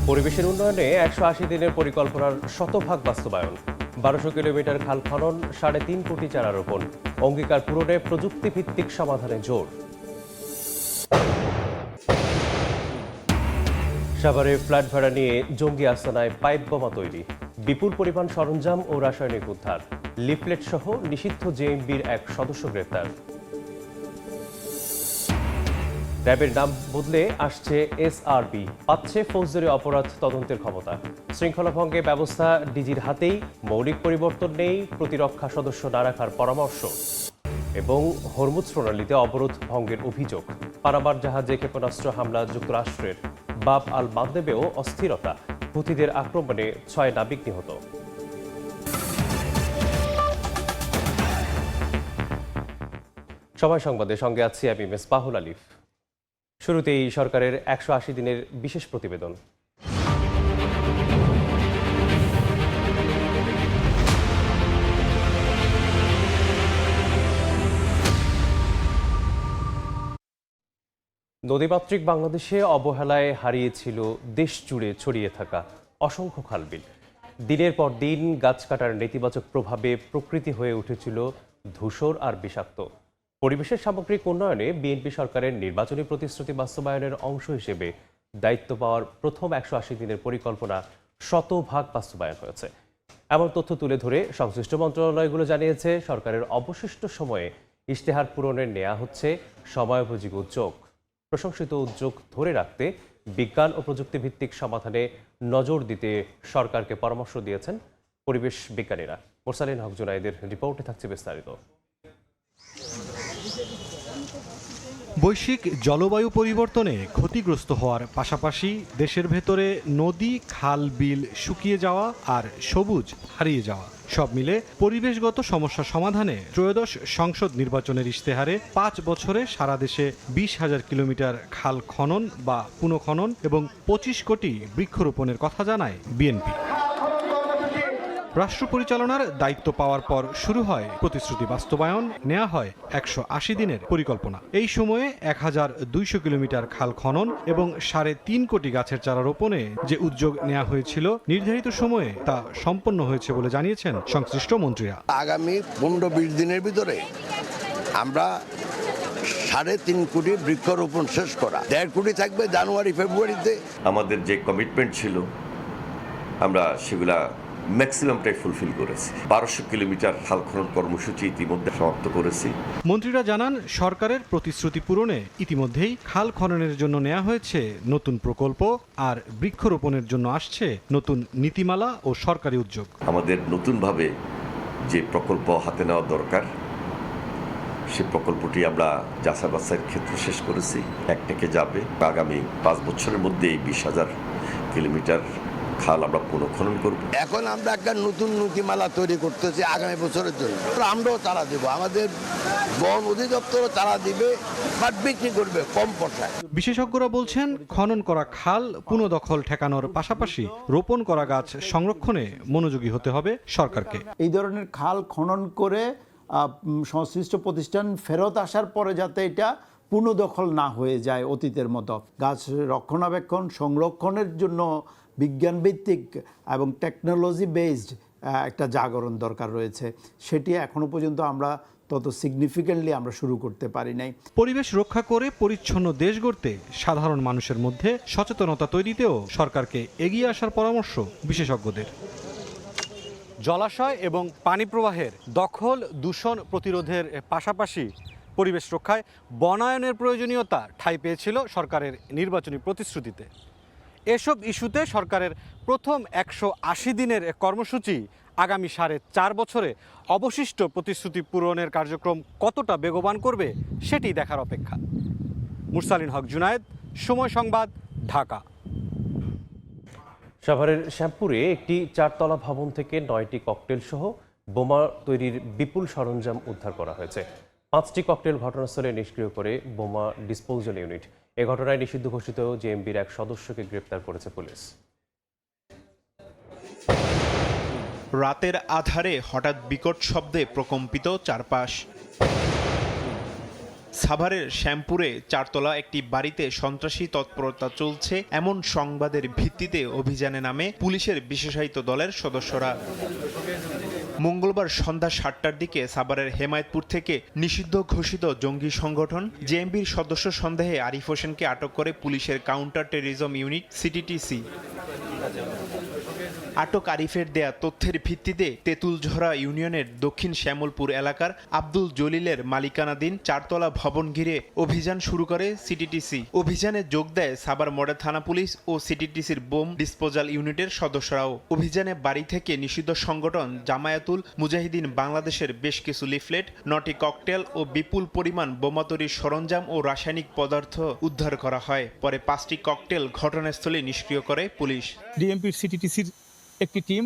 পরিবেশের উন্নয়নে ১৮০ দিনের পরিকল্পনার শতভাগ বাস্তবায়ন। ১২০০ কিলোমিটার খাল খনন, ৩.৫ কোটি চারা রোপণ। অঙ্গীকার পূরণে প্রযুক্তিভিত্তিক সমাধানে জোর। সাভারে ফ্ল্যাট ভাড়া নিয়ে জঙ্গি আস্তানায় পাইপ বোমা তৈরি, বিপুল পরিমাণ সরঞ্জাম ও রাসায়নিক উদ্ধার। লিফলেট সহ নিষিদ্ধ জেএমবির এক সদস্য গ্রেপ্তার। র্যাবের নাম বদলে আসছে এসআরবি, পাচ্ছে ফৌজদারি অপরাধ তদন্তের ক্ষমতা। শৃঙ্খলা ভঙ্গে ব্যবস্থা ডিজির হাতেই, মৌলিক পরিবর্তন নেই, প্রতিরক্ষা সদস্য না রাখার পরামর্শ। এবং হরমুজ প্রণালীতে অবরোধ ভঙ্গের অভিযোগ। পানামার জাহাজে ক্ষেপণাস্ত্র হামলা যুক্তরাষ্ট্রের। বাব আল মানদেবেও অস্থিরতা, হুথিদের আক্রমণে ৬ নাবিক নিহত। সময় সংবাদের সঙ্গে আছি আমি মেসবাহুল আলিফ। শুরুতেই সরকারের ১৮০ দিনের বিশেষ প্রতিবেদন। নদীমাতৃক বাংলাদেশে অবহেলায় হারিয়েছিল দেশ জুড়ে ছড়িয়ে থাকা অসংখ্য খালবিল। দিনের পর দিন গাছ কাটার নেতিবাচক প্রভাবে প্রকৃতি হয়ে উঠেছিল ধূসর আর বিষাক্ত। পরিবেশের সামগ্রিক উন্নয়নে বিএনপি সরকারের নির্বাচনী প্রতিশ্রুতি বাস্তবায়নের অংশ হিসেবে দায়িত্ব পাওয়ার প্রথম ১৮০ দিনের পরিকল্পনা শতভাগ বাস্তবায়ন হয়েছে। এমন তথ্য তুলে ধরে সংশ্লিষ্ট মন্ত্রণালয়গুলো জানিয়েছে, সরকারের অবশিষ্ট সময়ে ইশতেহার পূরণে নেওয়া হচ্ছে সময়োপযোগী উদ্যোগ। প্রশংসিত উদ্যোগ ধরে রাখতে বিজ্ঞান ও প্রযুক্তিভিত্তিক সমাধানে নজর দিতে সরকারকে পরামর্শ দিয়েছেন পরিবেশ বিজ্ঞানীরা। মোরসালিন হক জুনায়েদের রিপোর্টে থাকছে বিস্তারিত। বৈশ্বিক জলবায়ু পরিবর্তনে ক্ষতিগ্রস্ত হওয়ার পাশাপাশি দেশের ভেতরে নদী, খাল, বিল শুকিয়ে যাওয়া আর সবুজ হারিয়ে যাওয়া সব মিলে পরিবেশগত সমস্যা সমাধানে ত্রয়োদশ সংসদ নির্বাচনের ইশতেহারে ৫ বছরে সারা দেশে ২০,০০০ কিলোমিটার খাল খনন বা পুনঃখনন এবং ২৫ কোটি বৃক্ষরোপণের কথা জানায় বিএনপি। রাষ্ট্র পরিচালনার দায়িত্ব পাওয়ার পর শুরু হয় প্রতিশ্রুতি বাস্তবায়ন, নেওয়া হয় ১৮০ দিনের পরিকল্পনা। এই সময়ে ১,২০০ কিলোমিটার খাল খনন এবং ৩.৫ কোটি গাছের চারা রোপণে যে উদ্যোগ নেওয়া হয়েছিল, নির্ধারিত সময়ে তা সম্পন্ন হয়েছে বলে জানিয়েছেন সংশ্লিষ্ট মন্ত্রীরা। আগামী ১৫-২০ দিনের ভিতরে আমরা ৩.৫ কোটি বৃক্ষরোপণ শেষ করা, ১.৫ কোটি থাকবে জানুয়ারি-ফেব্রুয়ারিতে। আমাদের যে কমিটমেন্ট ছিল আমরা সেগুলা ম্যাক্সিমামটাই ফুলফিল করেছি। ১২০০ কিলোমিটার খাল খনন কর্মসূচি ইতিমধ্যে সমাপ্ত করেছি। মন্ত্রীরা জানান, সরকারের প্রতিশ্রুতি পূরণে ইতিমধ্যেই খাল খননের জন্য নেওয়া হয়েছে নতুন প্রকল্প, আর বৃক্ষরোপণের জন্য আসছে নতুন নীতিমালা ও সরকারি উদ্যোগ। আমাদের নতুনভাবে যে প্রকল্প হাতে নেওয়া দরকার, সে প্রকল্পটি আমরা যাচাই বাছাইয়ের ক্ষেত্রে শেষ করেছি। একটাকে যাবে আগামী ৫ বছরের মধ্যে ২০,০০০ কিলোমিটার খাল আমরা পুনঃখনন করব। এখন আমরা একটা নতুন নীতিমালা তৈরি করতেছি আগামী বছরের জন্য। আমরাও চারা দেব, আমাদের বন অধিদপ্তরও চারা দিবে, বাট বিক্রি করবে কম পয়সায়। বিশেষজ্ঞরা বলছেন, খনন করা খাল পুনঃদখল ঠেকানোর পাশাপাশি রোপণ করা গাছ সংরক্ষণে মনোযোগী হতে হবে সরকারকে। এই ধরনের খাল খনন করে সংশ্লিষ্ট প্রতিষ্ঠান ফেরত আসার পরে যাতে এটা পুনঃদখল না হয়ে যায় অতীতের মতো। গাছ রক্ষণাবেক্ষণ সংরক্ষণের জন্য বিজ্ঞানভিত্তিক এবং টেকনোলজি বেসড একটা জাগরণ দরকার রয়েছে। সেটি এখনো পর্যন্ত আমরা তত সিগনিফিকেন্টলি আমরা শুরু করতে পারি নাই। পরিবেশ রক্ষা করে পরিচ্ছন্ন দেশ গড়তে সাধারণ মানুষের মধ্যে সচেতনতা তৈরিতেও সরকারকে এগিয়ে আসার পরামর্শ বিশেষজ্ঞদের। জলাশয় এবং পানি প্রবাহের দখল দূষণ প্রতিরোধের পাশাপাশি পরিবেশ রক্ষায় বনায়নের প্রয়োজনীয়তা ঠাঁই পেয়েছিল সরকারের নির্বাচনী প্রতিশ্রুতিতে। এসব ইস্যুতে সরকারের প্রথম ১৮০ দিনের কর্মসূচি আগামী ৪.৫ বছরে অবশিষ্ট প্রতিশ্রুতি পূরণের কার্যক্রম কতটা বেগবান করবে সেটি দেখার অপেক্ষা। মুরসালিন হক জুনায়েদ, সময় সংবাদ, ঢাকা। সাভারের শ্যামপুরে একটি ৪তলা ভবন থেকে ৯টি ককটেল সহ বোমা তৈরির বিপুল সরঞ্জাম উদ্ধার করা হয়েছে। ৫টি ককটেল ঘটনাস্থলে নিষ্ক্রিয় করে বোমা ডিসপোজাল ইউনিট। এ ঘটনায় নিষিদ্ধ ঘোষিত জেএমবির এক সদস্যকে গ্রেপ্তার করেছে পুলিশ। রাতের আধারে হঠাৎ বিকট শব্দে প্রকম্পিত চারপাশ। সাভারের শ্যামপুরে চারতলা একটি বাড়িতে সন্ত্রাসী তৎপরতা চলছে এমন সংবাদের ভিত্তিতে অভিযানে নামে পুলিশের বিশেষায়িত দলের সদস্যরা। মঙ্গলবার সন্ধ্যা 7টার দিকে সাভারের হেমায়েতপুর থেকে নিষিদ্ধ ঘোষিত জঙ্গি সংগঠন জেএমবির সদস্য সন্দেহে আরিফ হোসেনকে আটক করে পুলিশের কাউন্টার টেররিজম ইউনিট সিটিটিসি। আটক আরিফের দেয়া তথ্যের ভিত্তিতে তেঁতুলঝরা ইউনিয়নের দক্ষিণ শ্যামলপুর এলাকার আব্দুল জলিলের মালিকানাধীন চারতলা ভবন ঘিরে অভিযান শুরু করে সিটিটিসি। অভিযানে যোগ দেয় সাভার মডেল থানা পুলিশ ও সিটিটিসির বোম ডিসপোজাল ইউনিটের সদস্যরাও। অভিযানে বাড়ি থেকে নিষিদ্ধ সংগঠন জামায়াতুল মুজাহিদিন বাংলাদেশের বেশ কিছু লিফলেট, 9টি ককটেল ও বিপুল পরিমাণ বোমা তৈরির সরঞ্জাম ও রাসায়নিক পদার্থ উদ্ধার করা হয়। পরে 5টি ককটেল ঘটনাস্থলে নিষ্ক্রিয় করে পুলিশ। ডিএমপির সিটিটিসির একটি টিম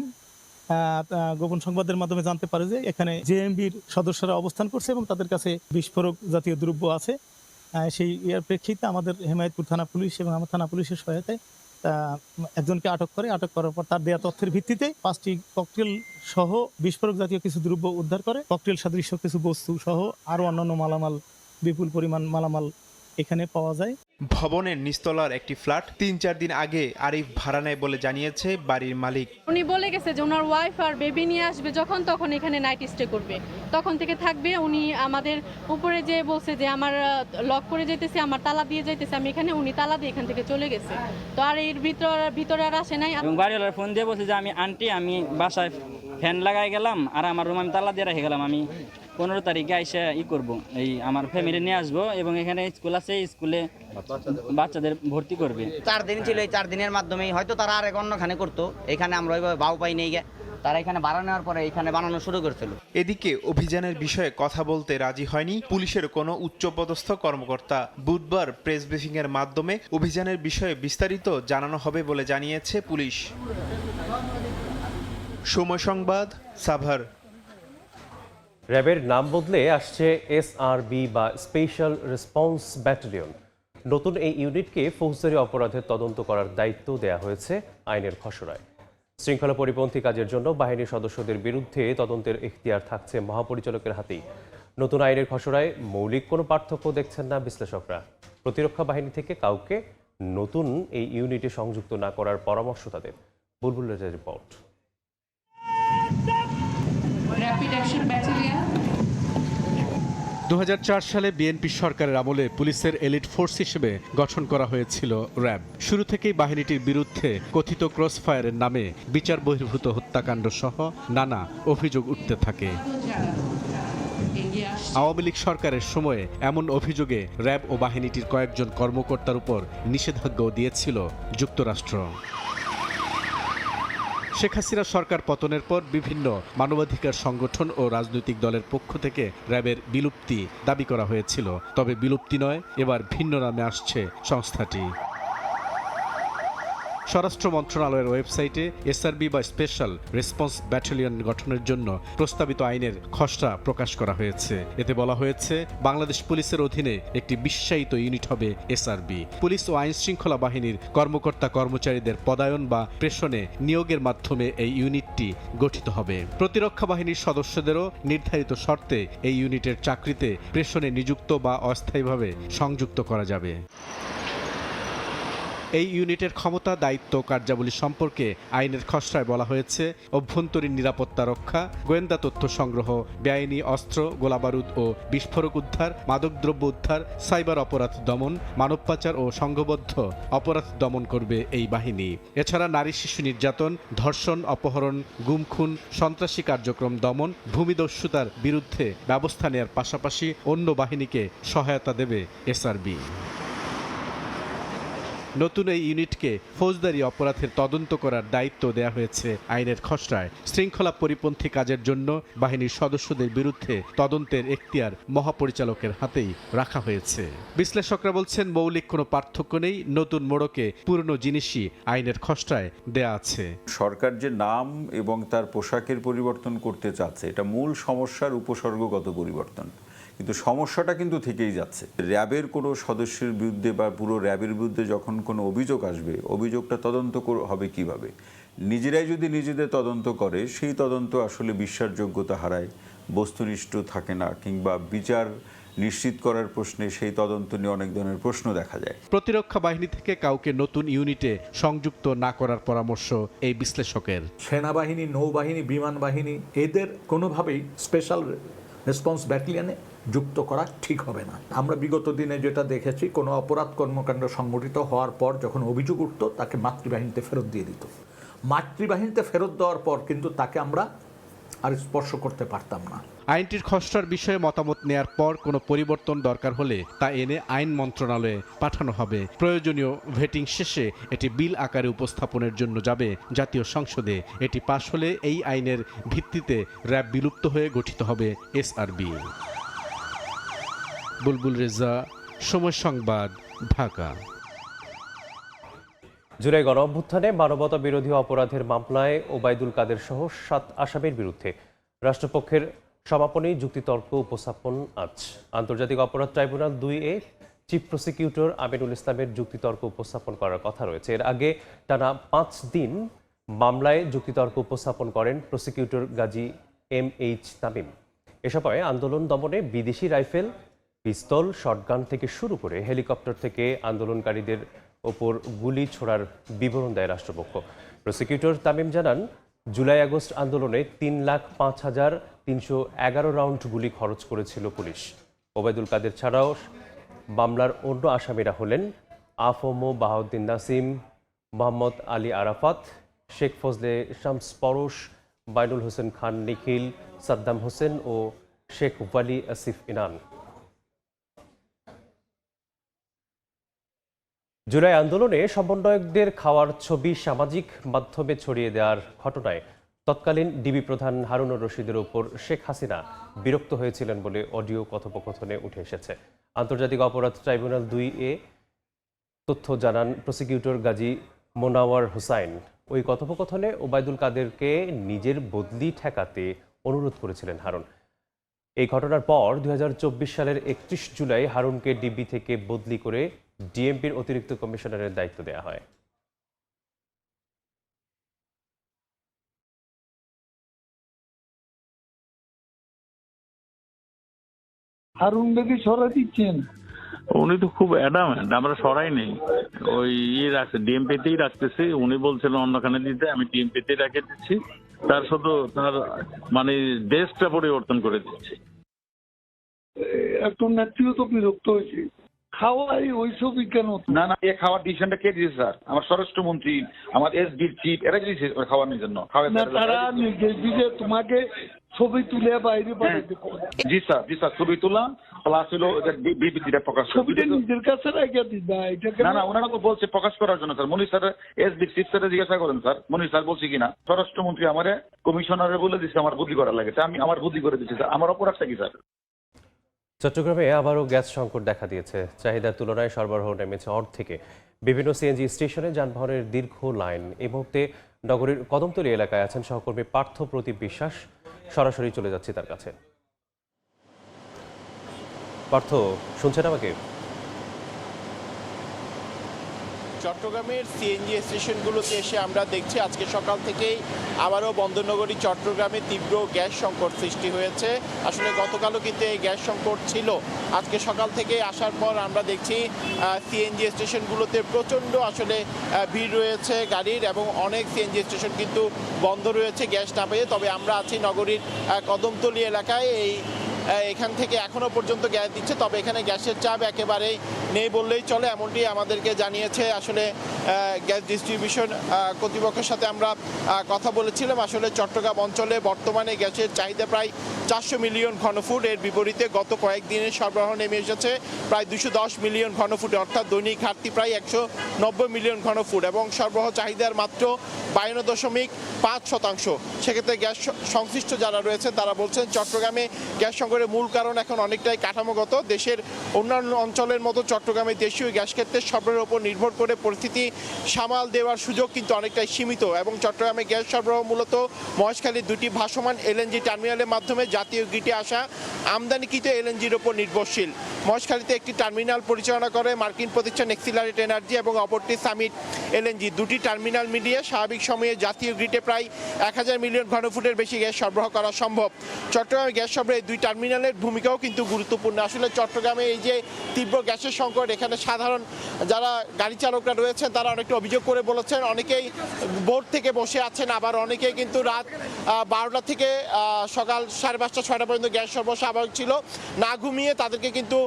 গোপন সংবাদের মাধ্যমে জানতে পারে যে এখানে জেএমবির সদস্যরা অবস্থান করছে এবং তাদের কাছে বিস্ফোরক জাতীয় দ্রব্য আছে। সেই এর প্রেক্ষিতে আমাদের হেমায়েতপুর থানা পুলিশ এবং আমার থানা পুলিশের সহায়তায় একজনকে আটক করে। আটক করার পর তার দেয়া তথ্যের ভিত্তিতে 5টি ককটেল সহ বিস্ফোরক জাতীয় কিছু দ্রব্য উদ্ধার করে। ককটেল সদৃশ্য কিছু বস্তু সহ আরও অন্যান্য মালামাল, বিপুল পরিমাণ মালামাল এখানে পাওয়া যায়। ভবনের নিচতলার একটি ফ্ল্যাট 3-4 দিন আগে আরিফ ভাড়া নেয় বলে জানিয়েছে বাড়ির মালিক। উনি বলে গেছে যে ওনার ওয়াইফ আর বেবি নিয়ে আসবে যখন, তখন এখানে নাইট স্টে করবে, তখন থেকে থাকবে। উনি আমাদের উপরে যে বলছে যে আমার লক করে যেতেছে, আমার তালা দিয়ে যাইতেছে, আমি এখানে, উনি তালা দিয়ে এখান থেকে চলে গেছে। তো আর এর ভিতরে আর আসে নাই। এবং বাড়িওয়ালার ফোন দিয়ে বলছে যে আমি আন্টি, আমি বাসায় ফ্যান লাগাই গেলাম আর আমার রুম আমি তালা দিয়ে রেখে গেলাম, আমি 15 তারিখে এসে করবো, এই আমার ফ্যামিলি নিয়ে আসবো এবং এখানে স্কুল আছে, স্কুলে বাচ্চাদের ভর্তি করবে। 4 দিন ছিল, এই 4 দিনের মাধ্যমে হয়তো তারা আরেক অন্যখানে করতো। এখানে আমরা ওইভাবে বাউ পাই নেই গে, তারা এখানে বাড়া নেওয়ার পরে এখানে বানানো শুরু করছিল। এদিকে অভিযানের বিষয়ে কথা বলতে রাজি হয়নি পুলিশের কোনো উচ্চপদস্থ কর্মকর্তা। বুধবার প্রেস ব্রিফিং এর মাধ্যমে অভিযানের বিষয়ে বিস্তারিত জানানো হবে বলে জানিয়েছে পুলিশ। সময় সংবাদ, সাভার। র্যাবের নাম বদলে আসছে এসআরবি বা স্পেশাল রেসপন্স ব্যাটালিয়ন। নতুন এই ইউনিটকে ফৌজদারি অপরাধের তদন্ত করার দায়িত্ব দেয়া হয়েছে আইনের খসড়ায়। শৃঙ্খলা পরিপন্থী কাজের জন্য বাহিনীর সদস্যদের বিরুদ্ধে তদন্তের এখতিয়ার থাকছে মহাপরিচালকের হাতেই। নতুন আইনের খসড়ায় মৌলিক কোনো পার্থক্য দেখছেন না বিশ্লেষকরা। প্রতিরক্ষা বাহিনী থেকে কাউকে নতুন এই ইউনিটে সংযুক্ত না করার পরামর্শ তাদের। বুলবুল রেজার রিপোর্ট। 2004 সালে বিএনপি সরকারের আমলে পুলিশের এলিট ফোর্স হিসেবে গঠন করা হয়েছিল র্যাব। শুরু থেকেই বাহিনীটির বিরুদ্ধে কথিত ক্রসফায়ারের নামে বিচার বহির্ভূত হত্যাকাণ্ড সহ নানা অভিযোগ উঠতে থাকে। আওয়ামী লীগ সরকারের সময়ে এমন অভিযোগে র্যাব ও বাহিনীটির কয়েকজন কর্মকর্তার উপর নিষেধাজ্ঞাও দিয়েছিল যুক্তরাষ্ট্র। শেখ হাসিনা সরকার পতনের পর বিভিন্ন মানবাধিকার সংগঠন ও রাজনৈতিক দলের পক্ষ থেকে র্যাবের বিলুপ্তি দাবি করা হয়েছিল। তবে বিলুপ্তি নয়, এবার ভিন্ন নামে আসছে সংস্থাটি। স্বরাষ্ট্র মন্ত্রণালয়ের ওয়েবসাইটে এসআরবি বা স্পেশাল রেসপন্স ব্যাটালিয়ন গঠনের জন্য প্রস্তাবিত আইনের খসড়া প্রকাশ করা হয়েছে। এতে বলা হয়েছে, বাংলাদেশ পুলিশের অধীনে একটি বিশ্বায়িত ইউনিট হবে এসআরবি। পুলিশ ও আইন শৃঙ্খলা বাহিনীর কর্মকর্তা কর্মচারীদের পদায়ন বা প্রেষণে নিয়োগের মাধ্যমে এই ইউনিটটি গঠিত হবে। প্রতিরক্ষা বাহিনীর সদস্যদেরও নির্ধারিত শর্তে এই ইউনিটের চাকরিতে প্রেষণে নিযুক্ত বা অস্থায়ীভাবে সংযুক্ত করা যাবে। এই ইউনিটের ক্ষমতা, দায়িত্ব, কার্যাবলী সম্পর্কে আইনের খসড়ায় বলা হয়েছে, অভ্যন্তরীণ নিরাপত্তা রক্ষা, গোয়েন্দা তথ্য সংগ্রহ, বেআইনি অস্ত্র, গোলাবারুদ ও বিস্ফোরক উদ্ধার, মাদকদ্রব্য উদ্ধার, সাইবার অপরাধ দমন, মানব পাচার ও সংঘবদ্ধ অপরাধ দমন করবে এই বাহিনী। এছাড়া নারী শিশু নির্যাতন, ধর্ষণ, অপহরণ, গুম খুন, সন্ত্রাসী কার্যক্রম দমন, ভূমিদস্যুতার বিরুদ্ধে ব্যবস্থা নেওয়ার পাশাপাশি অন্য বাহিনীকে সহায়তা দেবে এসআরবি। নতুন এই ইউনিটকে ফৌজদারি অপরাধের তদন্ত করার দায়িত্ব দেয়া হয়েছে আইনের খসড়ায়। শৃঙ্খলা পরিপন্থী কাজের জন্য বাহিনীর সদস্যদের বিরুদ্ধে তদন্তের এখতিয়ার মহাপরিচালকের হাতেই রাখা হয়েছে। বিশ্লেষকরা বলছেন, মৌলিক কোনো পার্থক্য নেই, নতুন মোড়কে পুরনো জিনিসই আইনের খসড়ায় দেয়া আছে। সরকার যে নাম এবং তার পোশাকের পরিবর্তন করতে চাচ্ছে, এটা মূল সমস্যার উপসর্গগত পরিবর্তন, কিন্তু সমস্যাটা কিন্তু থেকেই যাচ্ছে। র্যাবের কোনো সদস্যের বিরুদ্ধে বা পুরো র্যাবের বিরুদ্ধে যখন কোনো অভিযোগ আসবে, অভিযোগটা তদন্ত হবে কিভাবে? নিজেরাই যদি নিজেদের তদন্ত করে, সেই তদন্ত আসলে বিশ্বাসযোগ্যতা হারায়, বস্তুনিষ্ঠ থাকে না, কিংবা বিচার নিশ্চিত করার প্রশ্নে সেই তদন্ত নিয়ে অনেক ধরনের প্রশ্ন দেখা যায়। প্রতিরক্ষা বাহিনী থেকে কাউকে নতুন ইউনিটে সংযুক্ত না করার পরামর্শ এই বিশ্লেষকের। সেনাবাহিনী, নৌবাহিনী, বিমান বাহিনী এদের কোনোভাবেই স্পেশাল রেসপন্স ব্যাটালিয়নে যুক্ত করা ঠিক হবে না। আমরা বিগত দিনে যেটা দেখেছি, কোনো অপরাধ কর্মকাণ্ড সংগঠিত হওয়ার পর যখন অভিযোগ উঠত তাকে মাতৃবাহিনীতে ফেরত দিয়ে দিত। মাতৃবাহিনীতে ফেরত দেওয়ার পর কিন্তু তাকে আমরা আর স্পর্শ করতে পারতাম না। আইনটির খসড়ার বিষয়ে মতামত নেয়ার পর কোনো পরিবর্তন দরকার হলে তা এনে আইন মন্ত্রণালয়ে পাঠানো হবে। প্রয়োজনীয় ভেটিং শেষে এটি বিল আকারে উপস্থাপনের জন্য যাবে জাতীয় সংসদে। এটি পাশ হলে এই আইনের ভিত্তিতে র্যাব বিলুপ্ত হয়ে গঠিত হবে এসআরবি। বুলবুল রেজা, সময় সংবাদ, ঢাকা। জুলাই গণঅভ্যুত্থানে মানবতা বিরোধী অপরাধের মামলায় ওবায়দুল কাদের সহ 7 আসামির বিরুদ্ধে রাষ্ট্রপক্ষের সমাপনী যুক্তিতর্ক উপস্থাপন আজ। আন্তর্জাতিক অপরাধ ট্রাইব্যুনাল 2-এ চিফ প্রসিকিউটর আমিনুল ইসলামের যুক্তিতর্ক উপস্থাপন করার কথা রয়েছে। এর আগে টানা 5 দিন মামলায় যুক্তিতর্ক উপস্থাপন করেন প্রসিকিউটর গাজী MH তামিম। এ সময় আন্দোলন দমনে বিদেশি রাইফেল, পিস্তল, শটগান থেকে শুরু করে হেলিকপ্টার থেকে আন্দোলনকারীদের ওপর গুলি ছোড়ার বিবরণ দেয় রাষ্ট্রপক্ষ। প্রসিকিউটর তামিম জানান, জুলাই আগস্ট আন্দোলনে 3,05,311 রাউন্ড গুলি খরচ করেছিল পুলিশ। ওবায়দুল কাদের ছাড়াও মামলার অন্য আসামিরা হলেন আফম বাহাউদ্দিন নাসিম, মোহাম্মদ আলী আরাফাত, শেখ ফজলে শামস পরশ, বাইনুল হোসেন খান নিখিল, সাদ্দাম হোসেন ও শেখ ওয়ালি আসিফ ইনান। জুলাই আন্দোলনে সমন্বয়কদের খাওয়ার ছবি সামাজিক মাধ্যমে ছড়িয়ে দেওয়ার ঘটনায় তৎকালীন ডিবি প্রধান হারুনুর রশিদের ওপর শেখ হাসিনা বিরক্ত হয়েছিলেন বলে অডিও কথোপকথনে উঠে এসেছে। আন্তর্জাতিক অপরাধ ট্রাইব্যুনাল 2-এ তথ্য জানান প্রসিকিউটর গাজী মোনাওয়ার হোসাইন। ওই কথোপকথনে ওবায়দুল কাদেরকে নিজের বদলি ঠেকাতে অনুরোধ করেছিলেন হারুন। এই ঘটনার পর 2024 সালের 31 জুলাই হারুনকে ডিবি থেকে বদলি করে ডিএমপির অতিরিক্ত কমিশনারের দায়িত্ব দেওয়া হয়। হারুন বেদি সরাই দিচ্ছেন, উনি তো খুব অ্যাডামেন্ট, আমরা সরাই নেই, ওই ইয়ে রাখছে, ডিএমপিতেই রাখতেছি। উনি বলছিলেন অন্যখানে দিতে, আমি ডিএমপিতেই রেখে দিচ্ছি। তার শুধু তার মানে ডেস্কটা পরিবর্তন করে দিচ্ছি। একটু নেত্রীও তো বিরক্ত হয়েছে। খাওয়াই ওইসব বিজ্ঞান না না, এ খাওয়ার ডিসিশনটা কে দিয়েছে স্যার? আমার স্বরাষ্ট্রমন্ত্রী, আমার এসডির চিফ, এরা দিয়েছে খাওয়ানোর জন্য। তারা নির্দেশ দিয়েছে তোমাকে ছবি তুলে বাইরে পাঠাতে। জি স্যার, জি স্যার, ছবি তোলা প্লাস হলো বিবৃতিটা প্রকাশ, ছবিটা নিজের কাছে রেখে দিবা। না না, ওনারা তো বলছে প্রকাশ করার জন্য স্যার। মনির স্যার এসডি চিফ স্যারের জিজ্ঞাসা করেন স্যার, মনির স্যার বলছে কিনা। স্বরাষ্ট্রমন্ত্রী আমারে কমিশনারে বলে দিচ্ছে আমার বদলি করা লাগে, আমি আমার বদলি করে দিচ্ছি স্যার। আমার অপরাধটা কি স্যার? চট্টগ্রামে আবারও গ্যাস সংকট দেখা দিয়েছে। চাহিদার তুলনায় সরবরাহ নেমেছে অর্ধেকে। বিভিন্ন সিএনজি স্টেশনে যানবাহনের দীর্ঘ লাইন। এই মুহূর্তে নগরীর কদমতলী এলাকায় আছেন সহকর্মী পার্থ প্রদীপ বিশ্বাস। সরাসরি চলে যাচ্ছি তার কাছে। পার্থ, শুনছেন আমাকে? চট্টগ্রামের সিএনজি স্টেশনগুলোতে এসে আমরা দেখছি আজকে সকাল থেকেই আবারও বন্দরনগরী চট্টগ্রামে তীব্র গ্যাস সংকট সৃষ্টি হয়েছে। আসলে গতকালও কিন্তু এই গ্যাস সংকট ছিল। আজকে সকাল থেকে আসার পর আমরা দেখছি সিএনজি স্টেশনগুলোতে প্রচণ্ড আসলে ভিড় রয়েছে গাড়ির, এবং অনেক সিএনজি স্টেশন কিন্তু বন্ধ রয়েছে গ্যাস না পেয়ে। তবে আমরা আছি নগরীর কদমতলী এলাকায়। এখান থেকে এখনো পর্যন্ত গ্যাস দিচ্ছে, তবে এখানে গ্যাসের চাপ একেবারেই নেই বললেই চলে, এমনটি আমাদেরকে জানিয়েছে আসলে গ্যাস ডিস্ট্রিবিউশন কর্তৃপক্ষের সাথে আমরা কথা বলেছিলাম। আসলে চট্টগ্রাম অঞ্চলে বর্তমানে গ্যাসের চাহিদা প্রায় 400 মিলিয়ন ঘনফুট। এর বিপরীতে গত কয়েকদিনের সরবরাহ নেমে এসেছে প্রায় 210 মিলিয়ন ঘনফুটে, অর্থাৎ দৈনিক ঘাটতি প্রায় 190 মিলিয়ন ঘনফুট, এবং সরবরাহ চাহিদার মাত্র 52.5%। সেক্ষেত্রে গ্যাস সংশ্লিষ্ট যারা রয়েছে তারা বলছেন চট্টগ্রামে গ্যাস সংকটের মূল কারণ এখন অনেকটাই কাঠামোগত। দেশের অন্যান্য অঞ্চলের মতো চট্টগ্রামে দেশীয় গ্যাস ক্ষেত্রে সরবরাহের উপর নির্ভর করে পরিস্থিতি সামাল দেওয়ার সুযোগ কিন্তু অনেকটাই সীমিত, এবং চট্টগ্রামে গ্যাস সরবরাহ মূলত মহেশখালীর 2টি ভাসমান এলএনজি টার্মিনালের মাধ্যমে জাতীয় গ্রিডে আসা আমদানিকৃত এলএনজির উপর নির্ভরশীল। মহেশখালীতে একটি টার্মিনাল পরিচালনা করে মার্কিন প্রতিষ্ঠান এক্সিলারেট এনার্জি এবং অপরটি সামিট এলএনজি। 2টি টার্মিনাল মিলিয়ে স্বাভাবিক সময়ে জাতীয় গ্রিডে প্রায় 1000 মিলিয়ন ঘনফুটের বেশি গ্যাস সরবরাহ করা সম্ভব। চট্টগ্রামে গ্যাস সরবরাহে 2 টার্মিনাল টার্মিনালের ভূমিকাও কিন্তু গুরুত্বপূর্ণ। আসলে চট্টগ্রামে এই যে তীব্র গ্যাসের সংকট, এখানে সাধারণ যারা গাড়ি চালকরা রয়েছেন তারা অনেকটা অভিযোগ করে বলেছেন, অনেকেই ভোর থেকে বসে আছেন, আবার অনেকেই কিন্তু রাত 12টা থেকে সকাল 5:30 6টা পর্যন্ত গ্যাস সরবরাহ স্বাভাবিক ছিল, না ঘুমিয়ে তাদেরকে কিন্তু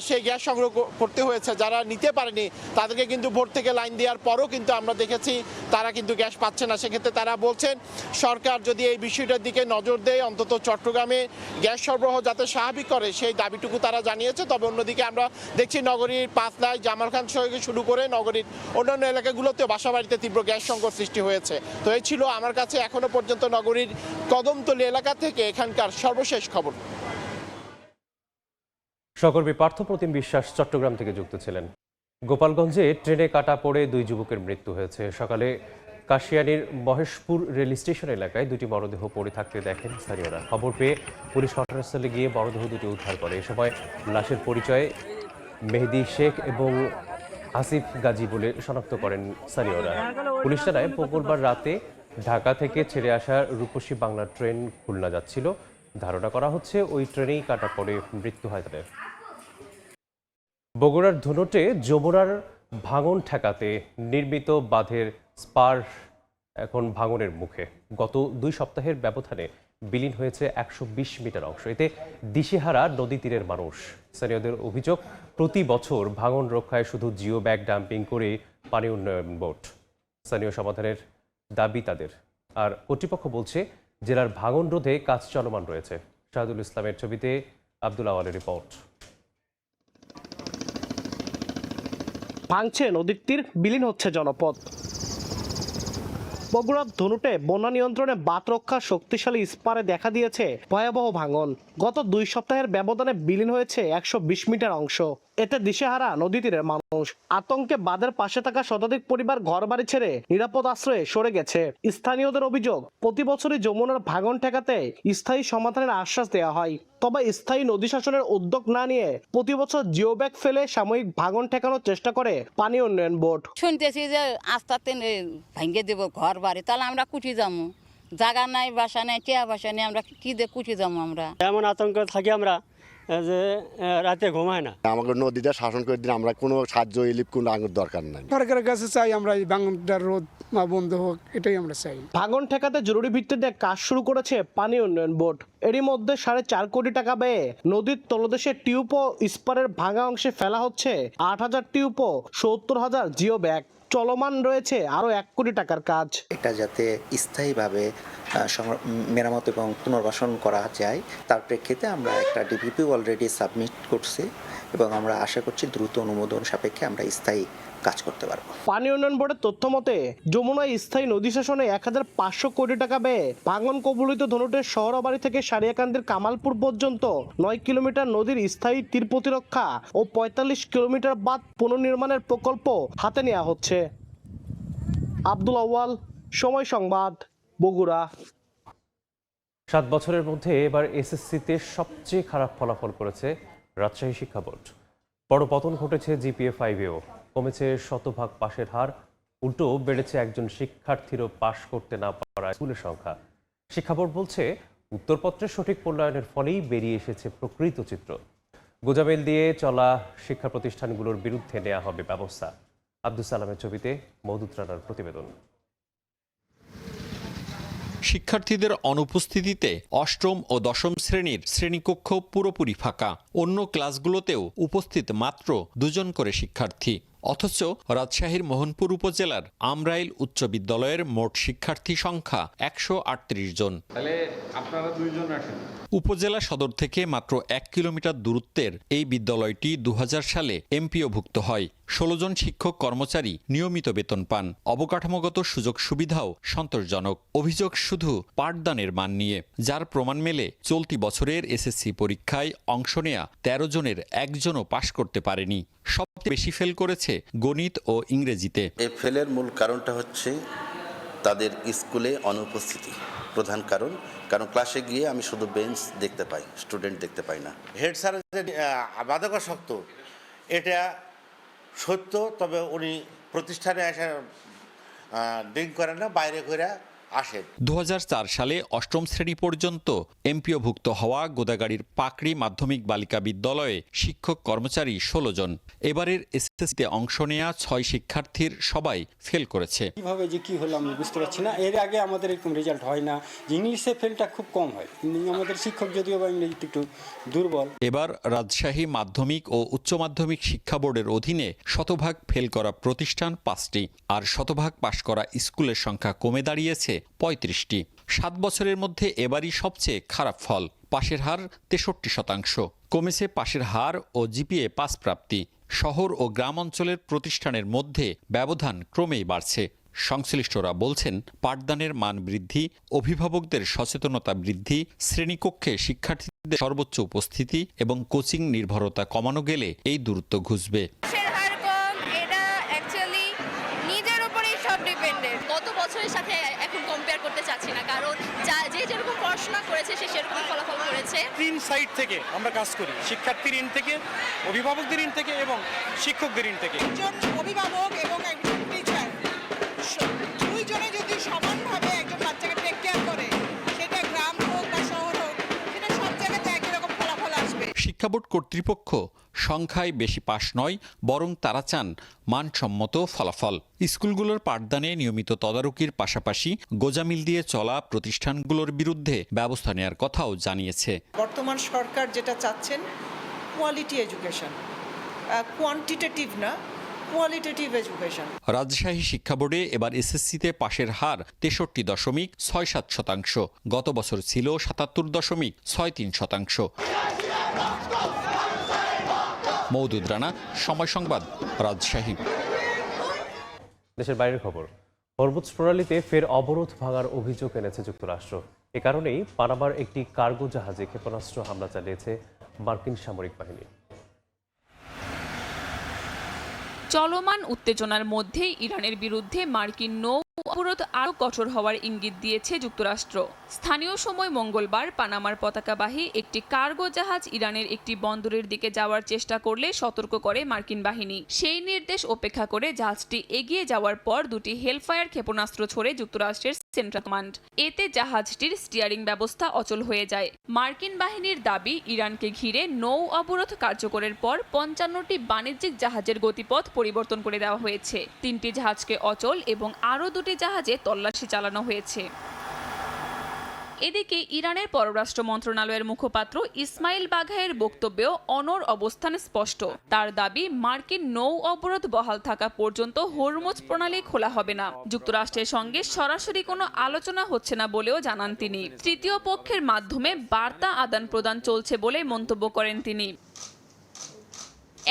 সেই গ্যাস সংগ্রহ করতে হয়েছে। যারা নিতে পারেনি তাদেরকে কিন্তু ভোর থেকে লাইন দেওয়ার পরও কিন্তু আমরা দেখেছি তারা কিন্তু গ্যাস পাচ্ছে না। সেক্ষেত্রে তারা বলছেন সরকার যদি এই বিষয়টার দিকে নজর দেয়, অন্তত চট্টগ্রামে গ্যাস সরবরাহ যাতে স্বাভাবিক করে সেই দাবিটুকু তারা জানিয়েছে। তবে অন্যদিকে আমরা দেখছি নগরীর পাঁচলায়, জামালখান থেকে শুরু করে নগরীর অন্যান্য এলাকাগুলোতেও বাসাবাড়িতে তীব্র গ্যাস সংকট সৃষ্টি হয়েছে। তো এই ছিল আমার কাছে এখনো পর্যন্ত নগরীর কদমতলী এলাকা থেকে এখানকার সর্বশেষ খবর। সহকর্মী পার্থপ্রতিম বিশ্বাস চট্টগ্রাম থেকে যুক্ত ছিলেন। গোপালগঞ্জে ট্রেনে কাটা পড়ে 2 যুবকের মৃত্যু হয়েছে। সকালে কাশিয়ানীর মহেশপুর রেল স্টেশন এলাকায় 2টি মরদেহ পড়ে থাকতে দেখেন স্থানীয়রা। খবর পেয়ে পুলিশ ঘটনাস্থলে গিয়ে মরদেহ দুটি উদ্ধার করে। এ সময় লাশের পরিচয় মেহেদি শেখ এবং আসিফ গাজী বলে শনাক্ত করেন স্থানীয়রা। পুলিশ জানায় মঙ্গলবার রাতে ঢাকা থেকে ছেড়ে আসা রূপসী বাংলা ট্রেন খুলনা যাচ্ছিল। ধারণা করা হচ্ছে ওই ট্রেনেই কাটা পড়ে মৃত্যু হয় তাদের। বগুড়ার ধুনটে যমুনার ভাঙন ঠেকাতে নির্মিত বাঁধের স্পার এখন ভাঙনের মুখে। গত 2 সপ্তাহের ব্যবধানে বিলীন হয়েছে 120 মিটার অংশ। এতে দিশেহারা নদী তীরের মানুষ। স্থানীয়দের অভিযোগ, প্রতি বছর ভাঙন রক্ষায় শুধু জিও ব্যাগ ডাম্পিং করে পানি উন্নয়ন বোর্ড। স্থানীয় সমাধানের দাবি তাদের। আর কর্তৃপক্ষ বলছে জেলার ভাঙন রোধে কাজ চলমান রয়েছে। শাহাদুল ইসলামের ছবিতে আব্দুল আওয়ালের রিপোর্ট। ভাঙছে নদীর তীর, বিলীন হচ্ছে জনপদ। বগুড়ার ধনুটে বন্যা নিয়ন্ত্রণে বাঁধ রক্ষা শক্তিশালী স্পারে দেখা দিয়েছে ভয়াবহ ভাঙন। গত 2 সপ্তাহের ব্যবধানে বিলীন হয়েছে 120 মিটার অংশ। এতে দিশেহারা নদী তীরের মানুষ। আতঙ্কে বাঁধের পাশে থাকা শতাধিক পরিবার ঘরবাড়ি ছেড়ে নিরাপদ আশ্রয়ে সরে গেছে। স্থানীয়দের অভিযোগ, প্রতি বছরই যমুনার ভাঙন ঠেকাতে স্থায়ী সমাধানের আশ্বাস দেওয়া হয়, তবে স্থায়ী নদী শাসনের উদ্যোগ না নিয়ে প্রতি বছর জিও ব্যাগ ফেলে সাময়িক ভাঙন ঠেকানোর চেষ্টা করে পানি উন্নয়ন বোর্ড। শুনতেছি যে আস্তে আস্তে ভেঙে দেবো ঘর বাড়ি, তাহলে আমরা কুটি যাবো, জায়গা নাই, বাসা নাই, টিয়া বাসা নেই, আমরা কি দিয়ে কুটি যাবো? আমরা এমন আতঙ্ক থাকি আমরা যে রাতে ঘুমায় না। আমাকে নদীটা শাসন করে দিন, আমরা কোনো সাহায্য ইলিপ কোনো আঙুর দরকার নাই। সরকারের কাছে চাই আমরা এই ভাঙনটা রোধ বন্ধ হোক, এটাই আমরা চাই। ভাঙন ঠেকাতে জরুরি ভিত্তিতে কাজ শুরু করেছে পানি উন্নয়ন বোর্ড। এরই মধ্যে 4.5 কোটি টাকা ব্যয়ে নদীর তলদেশে টিউব ও স্পারের ভাঙা অংশে ফেলা হচ্ছে 8,000 টিউব ও 70,000 জিও ব্যাগ। চলমান রয়েছে আরো 1 কোটি টাকার কাজ। এটা যাতে স্থায়ীভাবে মেরামত এবং পুনর্বাসন করা যায় তার প্রেক্ষিতে আমরা একটা ডিপিপি অলরেডি সাবমিট করছি এবং আমরা আশা করছি দ্রুত অনুমোদন সাপেক্ষে আমরা স্থায়ী কাজ করতে পারবো। পানি উন্নয়ন বোর্ডের তথ্য মতে যমুনায় স্থায়ী নদী শাসনে 1,500 কোটি টাকা ব্যয়ে ভাঙন কবলিত ধনুটের শহরবাড়ি থেকে সারিয়াকান্দির কামালপুর পর্যন্ত 9 কিলোমিটার নদীর স্থায়ী তীর প্রতিরক্ষা ও 45 কিলোমিটার বাঁধ পুনর্নির্মাণের প্রকল্প হাতে নেওয়া হচ্ছে। আব্দুল আওয়াল, সময় সংবাদ, বগুড়া। 7 বছরের মধ্যে এবার এসএসসিতে সবচেয়ে খারাপ ফলাফল করেছে রাজশাহী শিক্ষা বোর্ড। বড় পতন ঘটেছে জিপিএ 5-এও। কমেছে শতভাগ পাশের হার, উল্টো বেড়েছে একজন শিক্ষার্থীরও পাশ করতে না পারা স্কুলের সংখ্যা। শিক্ষা বোর্ড বলছে উত্তরপত্রের সঠিক মূল্যায়নের ফলেই বেরিয়ে এসেছে প্রকৃত চিত্র। গোজামিল দিয়ে চলা শিক্ষা প্রতিষ্ঠানগুলোর বিরুদ্ধে নেওয়া হবে ব্যবস্থা। আব্দুল সালামের ছবিতে মওদুদ রানার প্রতিবেদন। শিক্ষার্থীদের অনুপস্থিতিতে অষ্টম ও দশম শ্রেণীর শ্রেণীকক্ষ পুরোপুরি ফাঁকা। অন্য ক্লাসগুলোতেও উপস্থিত মাত্র 2 জন করে শিক্ষার্থী। অথচ রাজশাহীর মোহনপুর উপজেলার আমরাইল উচ্চ বিদ্যালয়ের মোট শিক্ষার্থী সংখ্যা 138 জন। উপজেলা সদর থেকে মাত্র 1 কিলোমিটার দূরত্বের এই বিদ্যালয়টি 2000 সালে এমপিওভুক্ত হয়। 16 জন শিক্ষক কর্মচারী নিয়মিত বেতন পান। অবকাঠামোগত সুযোগ সুবিধাও সন্তোষজনক। অভিযোগ শুধু পাঠদানের মান নিয়ে, যার প্রমাণ মেলে চলতি বছরের এসএসসি পরীক্ষায় অংশ নেয়া 13 জনের একজনও পাশ করতে পারেনি। সবচেয়ে বেশি ফেল করেছে গণিত ও ইংরেজিতে। এই ফেলের মূল কারণটা হচ্ছে তাদের স্কুলে অনুপস্থিতি প্রধান কারণ। কারণ ক্লাসে গিয়ে আমি শুধু বেঞ্চ দেখতে পাই, স্টুডেন্ট দেখতে পাই না। হেড স্যারের যে বাধ্যকশক্ত এটা সত্য, তবে উনি প্রতিষ্ঠানে এসে ড্রিঙ্ক করেন না, বাইরে করে আসেন। 2004 সালে অষ্টম শ্রেণী পর্যন্ত এমপিওভুক্ত হওয়া গোদাগাড়ির পাকড়ি মাধ্যমিক বালিকা বিদ্যালয়ে শিক্ষক কর্মচারী 16 জন। এবারের এসএসসিতে অংশ নেওয়া 6 শিক্ষার্থীর সবাই ফেল করেছে। কিভাবে যে কি হলো আমি বুঝতে পারছি না। এর আগে আমাদের এরকম রেজাল্ট হয় না, ইংলিশে ফেলটা খুব কম হয়। আমাদের শিক্ষক যদিও বা ইংরেজিতে একটু দুর্বল। এবার রাজশাহী মাধ্যমিক ও উচ্চ মাধ্যমিক শিক্ষা বোর্ডের অধীনে শতভাগ ফেল করা প্রতিষ্ঠান 5টি, আর শতভাগ পাশ করা স্কুলের সংখ্যা কমে দাঁড়িয়েছে 35টি। 7 বছরের মধ্যে এবারই সবচেয়ে খারাপ ফল। পাশের হার 63%। কমেছে পাশের হার ও জিপিএ পাস প্রাপ্তি। শহর ও গ্রাম অঞ্চলের প্রতিষ্ঠানের মধ্যে ব্যবধান ক্রমেই বাড়ছে। সংশ্লিষ্টরা বলছেন, পাঠদানের মান বৃদ্ধি, অভিভাবকদের সচেতনতা বৃদ্ধি, শ্রেণীকক্ষে শিক্ষার্থীদের সর্বোচ্চ উপস্থিতি এবং কোচিং নির্ভরতা কমানো গেলে এই দূরত্ব ঘুচবে। গত বছরের সাথে এখন কম্পেয়ার করতে চাচ্ছি না, কারণ যে যেরকম পড়াশোনা করেছে সে সেরকম ফলাফল করেছে। 3 সাইড থেকে আমরা কাজ করি, শিক্ষার্থীর ঋণ থেকে, অভিভাবকদের ঋণ থেকে এবং শিক্ষকদের ঋণ থেকে। একজন অভিভাবক এবং একজন টিচার দুইজনে যদি সমানভাবে একজন বাচ্চাকে টেক কেয়ার করে, সেটা গ্রাম হোক বা শহর হোক, সেটা সব জায়গাতে একই রকম ফলাফল আসবে। শিক্ষা বোর্ড কর্তৃপক্ষ সংখ্যায় বেশি পাশ নয়, বরং তারা চান মানসম্মত ফলাফল। স্কুলগুলোর পাঠদানে নিয়মিত তদারকির পাশাপাশি গোজামিল দিয়ে চলা প্রতিষ্ঠানগুলোর বিরুদ্ধে ব্যবস্থা নেওয়ার কথাও জানিয়েছে। বর্তমান সরকার যেটা চাচ্ছেন কোয়ালিটি এডুকেশন, কোয়ান্টিটেটিভ না, কোয়ালিটেটিভ এডুকেশন। রাজশাহী শিক্ষা বোর্ডে এবার এসএসসিতে পাশের হার 63.67%। গত বছর ছিল 77.63%। মওদুদ রানা, সময় সংবাদ, রাজশাহী। দেশের বাইরের খবর। হরমুজ প্রণালীতে ফের অবরোধ ভাঙার অভিযোগ এনেছে যুক্তরাষ্ট্র। এ কারণেই পানামার একটি কার্গো জাহাজে ক্ষেপণাস্ত্র হামলা চালিয়েছে মার্কিন সামরিক বাহিনী। চলমান উত্তেজনার মধ্যে ইরানের বিরুদ্ধে মার্কিন নৌ অবরোধ আরও কঠোর হওয়ার ইঙ্গিত দিয়েছে যুক্তরাষ্ট্র। স্থানীয় সময় মঙ্গলবার পানামার পতাকাবাহী একটি কার্গো জাহাজ ইরানের একটি বন্দরের দিকে যাওয়ার চেষ্টা করলে সতর্ক করে মার্কিন বাহিনী। সেই নির্দেশ উপেক্ষা করে জাহাজটি এগিয়ে যাওয়ার পর দুটি হেলফায়ার ক্ষেপণাস্ত্র ছোড়ে যুক্তরাষ্ট্রের সেন্ট্রাল কমান্ড। এতে জাহাজটির স্টিয়ারিং ব্যবস্থা অচল হয়ে যায়। মার্কিন বাহিনীর দাবি, ইরানকে ঘিরে নৌ অবরোধ কার্যকরের পর 55টি বাণিজ্যিক জাহাজের গতিপথ পরিবর্তন করে দেওয়া হয়েছে। 3টি জাহাজকে অচল এবং আরও 2টি জাহাজে তল্লাশি চালানো হয়েছে। এদিকে ইরানের পররাষ্ট্র মন্ত্রণালয়ের মুখপাত্র ইসমাইল বাঘাইয়ের বক্তব্যেও অনড় অবস্থান স্পষ্ট। তার দাবি, মার্কিন নৌ অবরোধ বহাল থাকা পর্যন্ত হরমুজ প্রণালী খোলা হবে না। যুক্তরাষ্ট্রের সঙ্গে সরাসরি কোনো আলোচনা হচ্ছে না বলেও জানান তিনি। তৃতীয় পক্ষের মাধ্যমে বার্তা আদান প্রদান চলছে বলে মন্তব্য করেন তিনি।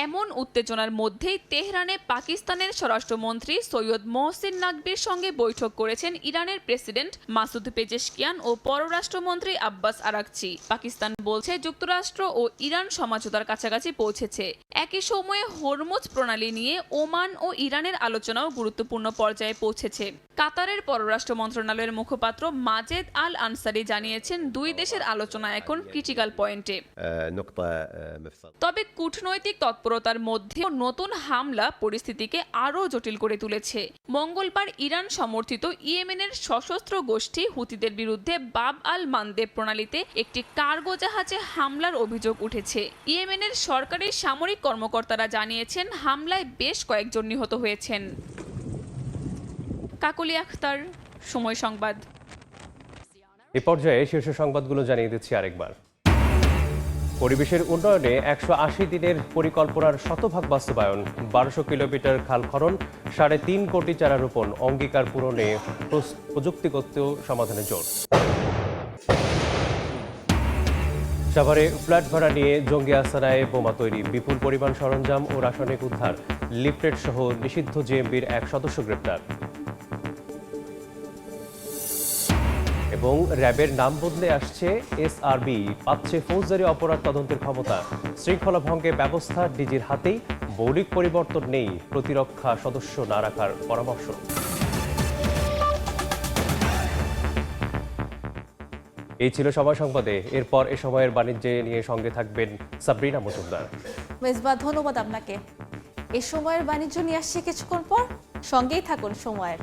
এমন উত্তেজনার মধ্যেই তেহরানে পাকিস্তানের স্বরাষ্ট্রমন্ত্রী সৈয়দ মোহসিন নাকভির সঙ্গে বৈঠক করেছেন ইরানের প্রেসিডেন্ট মাসুদ পেজেশকিয়ান ও পররাষ্ট্রমন্ত্রী আব্বাস আরাকচি। পাকিস্তান বলছে যুক্তরাষ্ট্র ও ইরান সমঝোতার কাছাকাছি পৌঁছেছে। একই সময়ে হরমুজ প্রণালী নিয়ে ওমান ও ইরানের আলোচনাও গুরুত্বপূর্ণ পর্যায়ে পৌঁছেছে। কাতারের পররাষ্ট্র মন্ত্রণালয়ের মুখপাত্র মাজেদ আল আনসারি জানিয়েছেন, দুই দেশের আলোচনা এখন ক্রিটিক্যাল পয়েন্টে। তবে কূটনৈতিক তৎপরতার মধ্যে নতুন হামলা পরিস্থিতিকে আরও জটিল করে তুলেছে। মঙ্গলবার ইরান সমর্থিত ইয়েমেনের সশস্ত্র গোষ্ঠী হুতিদের বিরুদ্ধে বাব আল মানদেব প্রণালীতে একটি কার্গো জাহাজে হামলার অভিযোগ উঠেছে। ইয়েমেনের সরকারি সামরিক কর্মকর্তারা জানিয়েছেন, হামলায় বেশ কয়েকজন নিহত হয়েছেন। কাকলি আখতার, সময় সংবাদ। এ পর্যায়ে শীর্ষ সংবাদগুলো জানিয়ে দিচ্ছি আরেকবার। পরিবেশের উন্নয়নে 180 দিনের পরিকল্পনার শতভাগ বাস্তবায়ন, 1200 কিলোমিটার খাল খনন, 3.5 কোটি চারা রোপণ, অঙ্গীকার পূরণে প্রযুক্তিগত সমাধানে জোর। সাভারে ফ্ল্যাট ভাড়া নিয়ে জঙ্গি আস্তানায় বোমা তৈরি, বিপুল পরিমাণ সরঞ্জাম ও রাসায়নিক উদ্ধার, লিফলেট সহ নিষিদ্ধ জেএমবির এক সদস্য গ্রেপ্তার। এবং র্যাবের নাম বদলে আসছে এসআরবি, পাচ্ছে ফৌজদারি অপরাধ তদন্তের ক্ষমতা। শৃঙ্খলা ভঙ্গে ব্যবস্থা ডিজির হাতেই, মৌলিক পরিবর্তন নেই, প্রতিরক্ষা সদস্য না রাখার পরামর্শ। এই ছিল সময় সংবাদে। এরপর এ সময়ের বাণিজ্যে নিয়ে সঙ্গে থাকবেন সাবরিনা মজুমদার। মেজবা, ধন্যবাদ আপনাকে। এ সময়ের বাণিজ্য নিয়ে আসছে কিছুক্ষণ পর, সঙ্গেই থাকুন সময়ের।